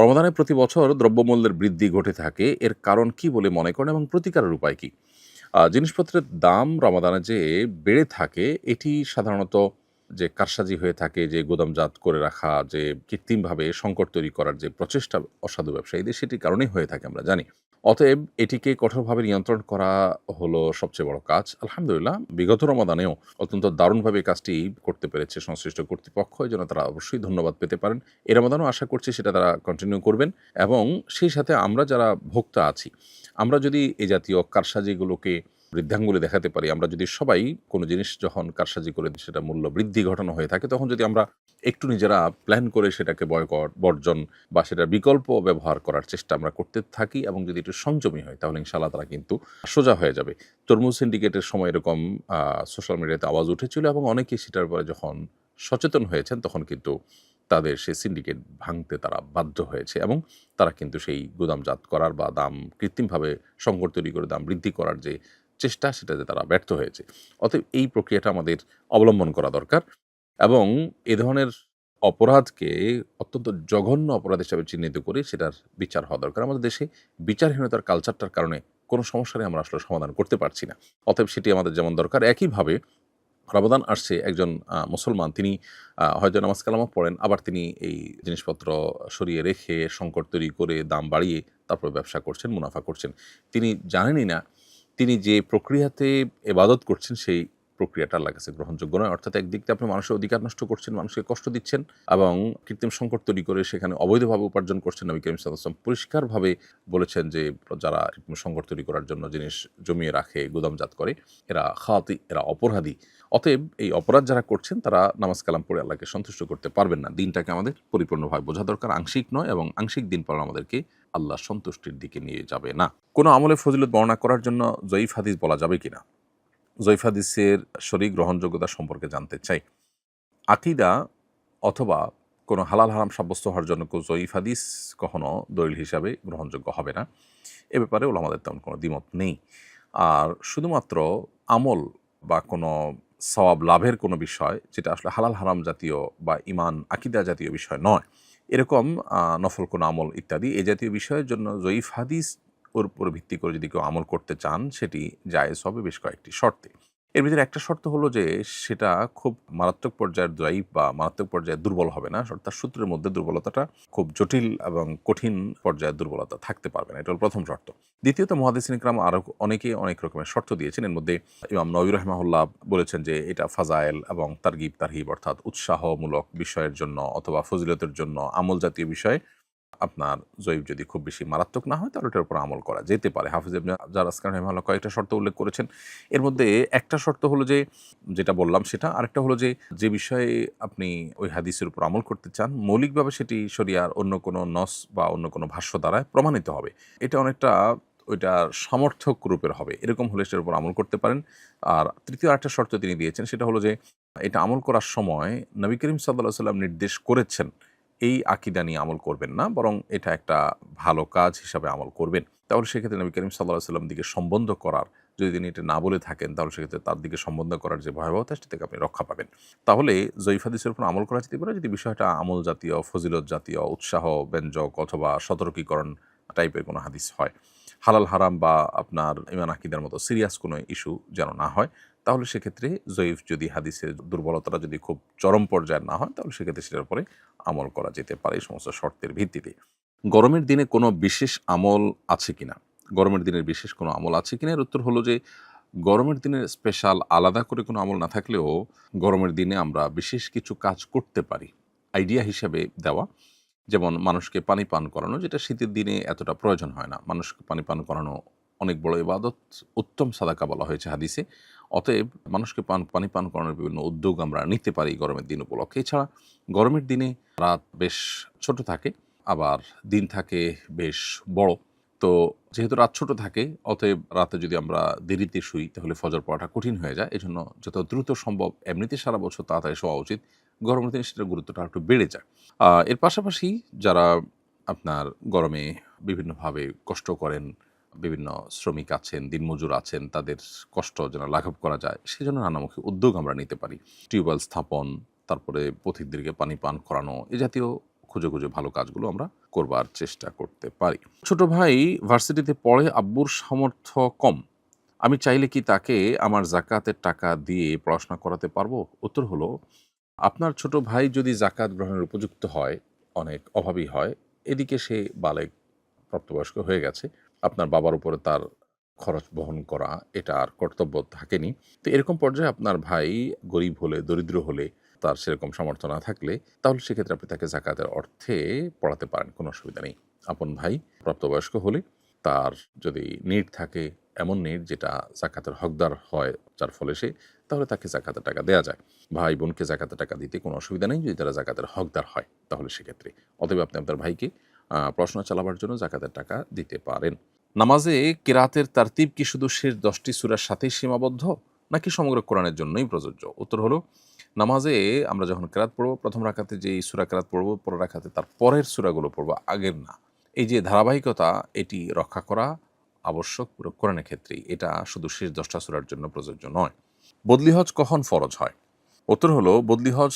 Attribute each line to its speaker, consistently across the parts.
Speaker 1: রমাদানে প্রতি বছর দ্রব্যমূল্যের বৃদ্ধি ঘটে থাকে। এর কারণ কি বলে মনে করেন এবং প্রতিকারের উপায় কি? জিনিসপত্রের দাম রমাদানে যে বেড়ে থাকে, এটি সাধারণত যে কারসাজি হয়ে থাকে, যে গুদামজাত করে রাখা, যে কৃত্রিমভাবে সংকট তৈরি করার যে প্রচেষ্টা অসাধু ব্যবসায়ীদের, সেটির কারণেই হয়ে থাকে আমরা জানি। অতএব এটিকে কঠোরভাবে নিয়ন্ত্রণ করা হলো সবচেয়ে বড় কাজ। আলহামদুলিল্লাহ বিগত রমাদানেও অত্যন্ত দারুণভাবে কাজটি করতে পেরেছে সংশ্লিষ্ট কর্তৃপক্ষ। এজন্য তারা অবশ্যই ধন্যবাদ পেতে পারেন। এ রমাদানেও আশা করছি সেটা তারা কন্টিনিউ করবেন এবং সেই সাথে আমরা যারা ভোক্তা আছি, আমরা যদি এ জাতীয় কারসাজিগুলোকে বৃদ্ধাঙ্গুলে দেখাতে পারি, আমরা যদি সবাই কোনো জিনিস যখন কারসাজি করে সেটা মূল্য বৃদ্ধি ঘটানো হয়ে থাকে, তখন যদি আমরা একটু নিজেরা প্ল্যান করে সেটাকে বয়কট, বর্জন বা সেটার বিকল্প ব্যবহার করার চেষ্টা আমরা করতে থাকি এবং যদি একটু সংযমী হয়, তাহলে ইনশাআল্লাহ তারা কিন্তু সোজা হয়ে যাবে। তরমুজ সিন্ডিকেটের সময় এরকম সোশ্যাল মিডিয়াতে আওয়াজ উঠেছিল এবং অনেকেই সেটার পরে যখন সচেতন হয়েছেন, তখন কিন্তু তাদের সেই সিন্ডিকেট ভাঙতে তারা বাধ্য হয়েছে এবং তারা কিন্তু সেই গুদামজাত করার বা দাম কৃত্রিমভাবে সংকট তৈরি করে দাম বৃদ্ধি করার যে চেষ্টা, সেটাতে তারা ব্যর্থ হয়েছে। অতএব এই প্রক্রিয়াটা আমাদের অবলম্বন করা দরকার এবং এ ধরনের অপরাধকে অত্যন্ত জঘন্য অপরাধ হিসাবে চিহ্নিত করে সেটার বিচার হওয়া দরকার। আমাদের দেশে বিচারহীনতার কালচারটার কারণে কোনো সমস্যারই আমরা আসলে সমাধান করতে পারছি না। অতএব সেটি আমাদের যেমন দরকার, একইভাবে রমাদান আসছে, একজন মুসলমান তিনি হয়তো নামাজ কালামও পড়েন, আবার তিনি এই জিনিসপত্র সরিয়ে রেখে সংকট তৈরি করে দাম বাড়িয়ে তারপর ব্যবসা করছেন, মুনাফা করছেন। তিনি জানেনই না তিনি যে প্রক্রিয়াতে ইবাদত করছেন সেই প্রক্রিয়াটা আল্লাহর কাছে গ্রহণযোগ্য নয়। অর্থাৎ একদিক দিয়ে আপনি মানুষের অধিকার নষ্ট করছেন, মানুষকে কষ্ট দিচ্ছেন এবং কৃত্রিম সংকট তৈরি করে সেখানে অবৈধভাবে উপার্জন করছেন। নবী করিম সাল্লাল্লাহু আলাইহি ওয়াসাল্লাম পরিষ্কারভাবে বলেছেন যে যারা কৃত্রিম সংকট তৈরি করার জন্য জিনিস জমিয়ে রাখে, গুদামজাত করে, এরা খাতি, এরা অপরাধী। অতএব এই অপরাধ যারা করছেন তারা নামাজ কালাম পড়ে আল্লাহকে সন্তুষ্ট করতে পারবেন না। দিনটাকে আমাদের পরিপূর্ণভাবে বোঝা দরকার, আংশিক নয়, এবং আংশিক দিন পালন আমাদেরকে আল্লাহর সন্তুষ্টির দিকে নিয়ে যাবে না। কোনো আমলের ফজিলত বর্ণনা করার জন্য জয়ীফ হাদিস বলা যাবে কিনা? জয়ীফ হাদিসের সঠিক গ্রহণযোগ্যতা সম্পর্কে জানতে চাই। আকীদা অথবা কোনো হালাল হারাম সাব্যস্ত হওয়ার জন্য কেউ জয়ীফ হাদিস কখনো দলিল হিসাবে গ্রহণযোগ্য হবে না। এ ব্যাপারে ওলামাদের তেমন কোনো দ্বিমত নেই। আর শুধুমাত্র আমল বা কোনো সওয়াব লাভের কোনো বিষয়, যেটা আসলে হালাল হারাম জাতীয় বা ঈমান আকীদা জাতীয় বিষয় নয়, এরকম নফল কোনো আমল ইত্যাদি এ জাতীয় বিষয়ের জন্য জয়ীফ হাদিস ওর উপর ভিত্তি করে যদি কেউ আমল করতে চান, সেটি জায়েজ হবে বেশ কয়েকটি শর্তে। এর ভিতরে একটা শর্ত হলো যে সেটা খুব মারাত্মক পর্যায়ের জয়ীফ বা মারাত্মক পর্যায়ে দুর্বল হবে না। তার সূত্রের মধ্যে দুর্বলতাটা খুব জটিল এবং কঠিন পর্যায়ের দুর্বলতা থাকতে পারবে না। এটা হলো প্রথম শর্ত। দ্বিতীয়ত, মুহাদ্দিসিন ইকরাম আরও অনেকেই অনেক রকমের শর্ত দিয়েছেন। এর মধ্যে ইমাম নবী রাহিমাহুল্লাহ বলেছেন যে এটা ফাজায়েল এবং তারগিব তারহিব, অর্থাৎ উৎসাহমূলক বিষয়ের জন্য অথবা ফজিলতের জন্য আমল জাতীয় বিষয়ে আপনার জয়ীফ যদি খুব বেশি মারাত্মক না হয়, তাহলে ওটার উপর আমল করা যেতে পারে। হাফিজ ইবনে হাজার আসকালানি রাহিমাহুল্লাহ কয়েকটা শর্ত উল্লেখ করেছেন। এর মধ্যে একটা শর্ত হলো যে, যেটা বললাম সেটা, আরেকটা হলো যে, যে বিষয়ে আপনি ওই হাদিসের উপর আমল করতে চান, মৌলিকভাবে সেটি শরিয়ার অন্য কোনো নস বা অন্য কোনো ভাষ্য দ্বারা প্রমাণিত হবে। এটা অনেকটা ওইটার সমর্থক রূপের হবে। এরকম হলে সেটার উপর আমল করতে পারেন। আর তৃতীয় আরেকটা শর্ত তিনি দিয়েছেন, সেটা হলো যে, এটা আমল করার সময় নবী করিম সাল্লাল্লাহু আলাইহি ওয়াসাল্লাম নির্দেশ করেছেন এই আকীদা নিয়ে আমল করবেন না, বরং এটা একটা ভালো কাজ হিসাবে আমল করবেন। তাহলে সেক্ষেত্রে নবী করিম সাল্লাল্লাহু আলাইহি ওয়াসাল্লাম দিকে সম্বন্ধ করার, যদি তিনি এটা না বলে থাকেন, তাহলে সেক্ষেত্রে তার দিকে সম্বন্ধ করার যে ভয়াবহতা, সেটা থেকে আপনি রক্ষা পাবেন। তাহলে জয়ীফ হাদিসের উপর আমল করা যেতে পারে যদি বিষয়টা আমল জাতীয়, ফজিলত জাতীয়, উৎসাহ ব্যঞ্জক অথবা সতর্কীকরণ টাইপের কোনো হাদিস হয়। হালাল হারাম বা আপনার ঈমান আকীদার মতো সিরিয়াস কোনো ইস্যু যেন না হয়। তাহলে সেক্ষেত্রে জয়ীফ যদি হাদিসের দুর্বলতাটা যদি খুব চরম পর্যায়ের না হয়, তাহলে সেক্ষেত্রে সেটার উপরে আমল করা যেতে পারে এই সমস্ত শর্তের ভিত্তিতে। গরমের দিনে কোনো বিশেষ আমল আছে কিনা? গরমের দিনের বিশেষ কোনো আমল আছে কিনা? এর উত্তর হলো যে, গরমের দিনে স্পেশাল আলাদা করে কোনো আমল না থাকলেও গরমের দিনে আমরা বিশেষ কিছু কাজ করতে পারি। আইডিয়া হিসেবে দেওয়া, যেমন মানুষকে পানি পান করানো, যেটা শীতের দিনে এতটা প্রয়োজন হয় না। মানুষকে পানি পান করানো অনেক বড় ইবাদত, উত্তম সাদাকা বলা হয়েছে হাদিসে। অতএব মানুষকে পানি পান করানোর বিভিন্ন উদ্যোগ আমরা নিতে পারি গরমের দিন উপলক্ষে। এছাড়া গরমের দিনে রাত বেশ ছোট থাকে, আবার দিন থাকে বেশ বড়। তো যেহেতু রাত ছোট থাকে, অতএব রাতে যদি আমরা দেরিতে শুই, তাহলে ফজর পড়াটা কঠিন হয়ে যায়। এজন্য যত দ্রুত সম্ভব, এমনিতে সারা বছর তাড়াতাড়ি শোয়া উচিত, গরমের দিনে সেটার গুরুত্বটা একটু বেড়ে যায়। এর পাশাপাশি যারা আপনার গরমে বিভিন্নভাবে কষ্ট করেন, বিভিন্ন শ্রমিক আছেন, দিনমজুর আছেন, তাদের কষ্ট যেন লাঘব করা যায়, সেজন্য নানামুখী উদ্যোগ আমরা নিতে পারি। টিউবওয়েল স্থাপন, তারপরে পথিকদেরকে পানি পান করানো, এ জাতীয় খুঁজে খুঁজে ভালো কাজগুলো আমরা করবার চেষ্টা করতে পারি। ছোট ভাই ভার্সিটিতে পড়ে, আব্বুর সামর্থ্য কম। আমি চাইলে কি তাকে আমার জাকাতের টাকা দিয়ে পড়াশোনা করাতে পারবো? উত্তর হলো, আপনার ছোট ভাই যদি জাকাত গ্রহণের উপযুক্ত হয়, অনেক অভাবী হয়, এদিকে সে বালেগ প্রাপ্তবয়স্ক হয়ে গেছে, আপনার বাবার উপরে তার খরচ বহন করা এটা আর কর্তব্য থাকেনি। তো এরকম পর্যায়ে আপনার ভাই গরিব হলে, দরিদ্র হলে, তার সেরকম সামর্থ্য না থাকলে, তাহলে সেক্ষেত্রে আপনি তাকে জাকাতের অর্থে পড়াতে পারেন, কোনো অসুবিধা নেই। আপন ভাই প্রাপ্তবয়স্ক হলে তার যদি নিড থাকে, এমন নিড যেটা জাকাতের হকদার হয়, যার ফলে সে, তাহলে তাকে জাকাতের টাকা দেয়া যায়। ভাই বোনকে জাকাতের টাকা দিতে কোনো অসুবিধা নেই, যদি তারা জাকাতের হকদার হয় তাহলে সেক্ষেত্রে। অতএব আপনি আপনার ভাইকে পড়াশোনা চালাবার জন্য জাকাতের টাকা দিতে পারেন। নামাজে কেরাতের তারতিব কি শুধু শেষ 10টি সূরার সাথেই সীমাবদ্ধ, নাকি সমগ্র কোরআনের জন্যই প্রযোজ্য? উত্তর হলো, নামাজে আমরা যখন কেরাত পড়ব, প্রথম রাকাতে যেই সূরা কেরাত পড়ব, পরের রাকাতে তার পরের সূরাগুলো পড়ব, আগের না। এই যে ধারাবাহিকতা, এটি রক্ষা করা আবশ্যক পুরো কোরআনের ক্ষেত্রেই। এটা শুধু শেষ 10টা সূরার জন্য প্রযোজ্য নয়। বদলি হজ কখন ফরজ হয়? উত্তর হলো, বদলি হজ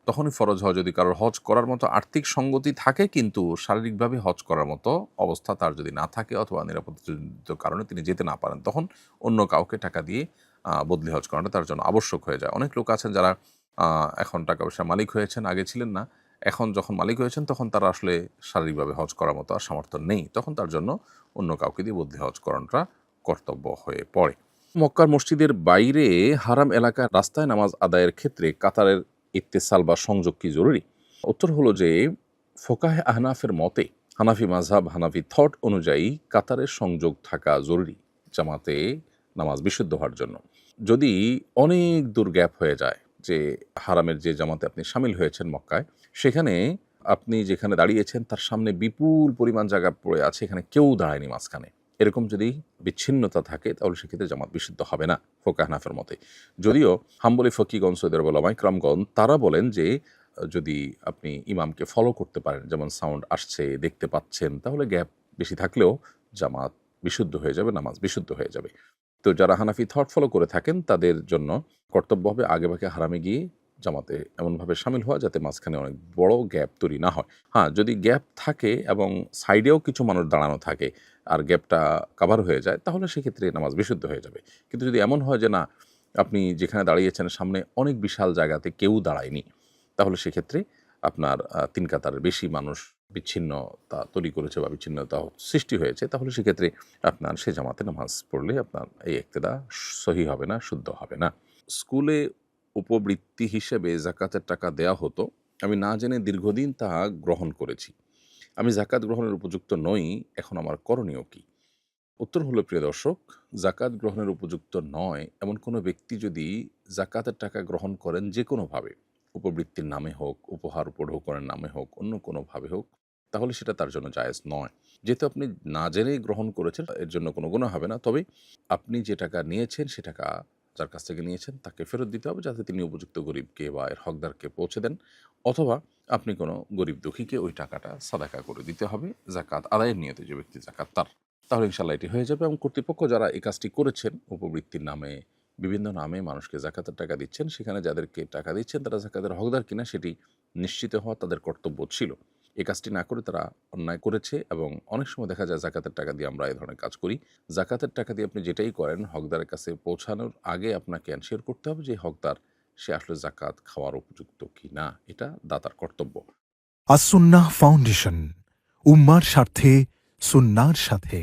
Speaker 1: তখনই ফরজ হয় যদি কারোর হজ করার মতো আর্থিক সঙ্গতি থাকে, কিন্তু শারীরিকভাবে হজ করার মতো অবস্থা তার যদি না থাকে, অথবা নিরাপত্তাজনিত কারণে তিনি যেতে না পারেন, তখন অন্য কাউকে টাকা দিয়ে বদলি হজ করাটা তার জন্য আবশ্যক হয়ে যায়। অনেক লোক আছেন যারা এখন টাকা পয়সার মালিক হয়েছেন, আগে ছিলেন না। এখন যখন মালিক হয়েছেন তখন তারা আসলে শারীরিকভাবে হজ করার মতো আর সামর্থ্য নেই, তখন তার জন্য অন্য কাউকে দিয়ে বদলি হজ করানোটা কর্তব্য হয়ে পড়ে। মক্কার মসজিদের বাইরে হারাম এলাকার রাস্তায় নামাজ আদায়ের ক্ষেত্রে কাতারের ইত্তেসাল বা সংযোগ কি জরুরি? উত্তর হলো যে, ফোকাহে আহনাফের মতে, হানাফি মাযহাব, হানাফি থট অনুযায়ী কাতারের সংযোগ থাকা জরুরি জামাতে নামাজ বিশুদ্ধ হওয়ার জন্য। যদি অনেক দূর গ্যাপ হয়ে যায়, যে হারামের যে জামাতে আপনি শামিল হয়েছেন মক্কায়, সেখানে আপনি যেখানে দাঁড়িয়েছেন তার সামনে বিপুল পরিমাণ জায়গা পড়ে আছে, এখানে কেউ দাঁড়ায়নি মাঝখানে, এরকম যদি বিচ্ছিন্নতা থাকে, তাহলে সেক্ষেত্রে জামাত বিশুদ্ধ হবে না ফোকাহ হানাফের মতে। যদিও হাম্বলি ফকিগণ, সৌদি আরবের ওলামায়ে কেরামগণ, তারা বলেন যে যদি আপনি ইমামকে ফলো করতে পারেন, যেমন সাউন্ড আসছে, দেখতে পাচ্ছেন, তাহলে গ্যাপ বেশি থাকলেও জামাত বিশুদ্ধ হয়ে যাবে, নামাজ বিশুদ্ধ হয়ে যাবে। তো যারা হানাফি থট ফলো করে থাকেন, তাদের জন্য কর্তব্য হবে আগেভাগে হারামে গিয়ে জামাতে এমনভাবে শামিল হওয়া যাতে মাঝখানে অনেক বড় গ্যাপ তৈরি না হয়। হ্যাঁ, যদি গ্যাপ থাকে এবং সাইডেও কিছু মানুষ দাঁড়ানো থাকে আর গ্যাপটা কাভার হয়ে যায়, তাহলে সেক্ষেত্রে নামাজ বিশুদ্ধ হয়ে যাবে। কিন্তু যদি এমন হয় যে না, আপনি যেখানে দাঁড়িয়েছেন সামনে অনেক বিশাল জায়গাতে কেউ দাঁড়ায়নি, তাহলে সেক্ষেত্রে আপনার ৩ কাতারের বেশি মানুষ বিচ্ছিন্নতা তৈরি করেছে বা বিচ্ছিন্নতা সৃষ্টি হয়েছে, তাহলে সেক্ষেত্রে আপনার সে জামাতে নামাজ পড়লে আপনার এই ইক্তেদা সহি হবে না, শুদ্ধ হবে না। স্কুলে উপবৃত্তি হিসেবে জাকাতের টাকা দেয়া হতো, আমি না জেনে দীর্ঘদিন তা গ্রহণ করেছি। আমি জাকাত গ্রহণের উপযুক্ত নই, এখন আমার করণীয় কি? উত্তর হলো, প্রিয় দর্শক, জাকাত গ্রহণের উপযুক্ত নয় এমন কোনো ব্যক্তি যদি জাকাতের টাকা গ্রহণ করেন যে কোনোভাবে, উপবৃত্তির নামে হোক, উপহার উপঢৌকনের নামে হোক, অন্য কোনোভাবে হোক, তাহলে সেটা তার জন্য জায়েজ নয়। যেহেতু আপনি না জেনেই গ্রহণ করেছেন, এর জন্য কোনো গুনাহ হবে না। তবে আপনি যে টাকা নিয়েছেন, সে টাকা যার কাছ থেকে নিয়েছেন তাকে ফেরত দিতে হবে, যাতে তিনি উপযুক্ত গরিবকে বা এর হকদারকে পৌঁছে দেন, অথবা আপনি কোনো গরিব দুঃখীকে ওই টাকাটা সাদাকা করে দিতে হবে, জাকাত আদায়ের নিয়তে যে ব্যক্তি জাকাত তার। তাহলে ইনশাল্লাহ এটি হয়ে যাবে। এবং কর্তৃপক্ষ যারা এই কাজটি করেছেন, উপবৃত্তির নামে, বিভিন্ন নামে মানুষকে জাকাতের টাকা দিচ্ছেন, সেখানে যাদেরকে টাকা দিচ্ছেন তারা জাকাতের হকদার কিনা সেটি নিশ্চিত হওয়া তাদের কর্তব্য ছিল। এই কাজটি না করে তারা অন্যায় করেছে। এবং অনেক সময় দেখা যায় জাকাতের টাকা দিয়ে আমরা এই ধরনের কাজ করি। জাকাতের টাকা দিয়ে আপনি যেটাই করেন, হকদারের কাছে পৌঁছানোর আগে আপনাকে এনশিওর করতে হবে যে হকদার সে আসলে জাকাত খাওয়ার উপযুক্ত কিনা, এটা দাতার কর্তব্য।
Speaker 2: আসুন্নাহ ফাউন্ডেশন, উম্মার স্বার্থে সুন্নাহর সাথে।